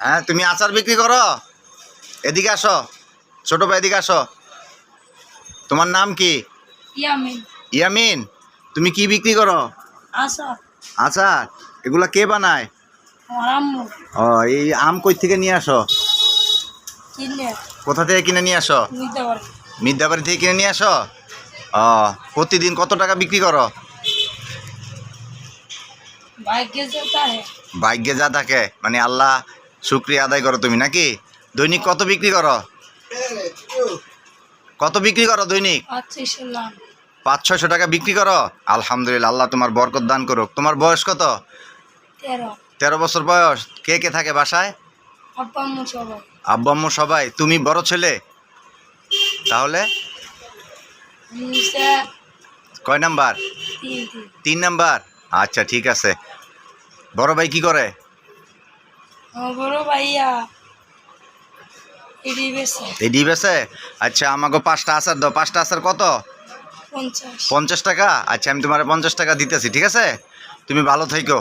হ্যাঁ, তুমি আচার বিক্রি করো? এদিকে আসো, ছোট ভাই এদিকে আসো। তোমার নাম কি? ইয়ামিন। ইয়ামিন, তুমি কি বিক্রি করো? আচার। আচার? এগুলা কে বানায়? আমার আম্মু। ও, এই আম কই থেকে নিয়ে আসো? কিনে কোথা থেকে কিনে নিয়ে আসো? নিতে পারে। মিদ্যাবাড়ি থেকে কিনে নিয়ে আসো? ও, প্রতিদিন কত টাকা বিক্রি করো? ভাগ্যে যেটা হে। ভাগ্যে যা থাকে, মানে আল্লাহ শুক্রিয়া আদায় করো তুমি নাকি? দৈনিক কত বিক্রি করো? কত বিক্রি করো দৈনিক? আচ্ছা শুনলাম। 500-600 টাকা বিক্রি করো? আলহামদুলিল্লাহ, আল্লাহ তোমার বরকত দান করুক। তোমার বয়স কত? 13। 13 বছর বয়স। কে কে থাকে বাসায়? আব্বা আম্মু সবাই। আব্বু আম্মু সবাই। তুমি বড় ছেলে? তাহলে নিচে কয় নাম্বার? 3। 3 নাম্বার। আচ্ছা, ঠিক আছে। বড় ভাই কি করে? আমার বড় ভাইয়া এডি বেছে এই ডিবেছে। আচ্ছা, আমাকে 5টা আচার দাও। 5টা আচার কত? 50। 50 টাকা। আচ্ছা, আমি তোমার 50 টাকা দিতেছি, ঠিক আছে? তুমি ভালো থেকো।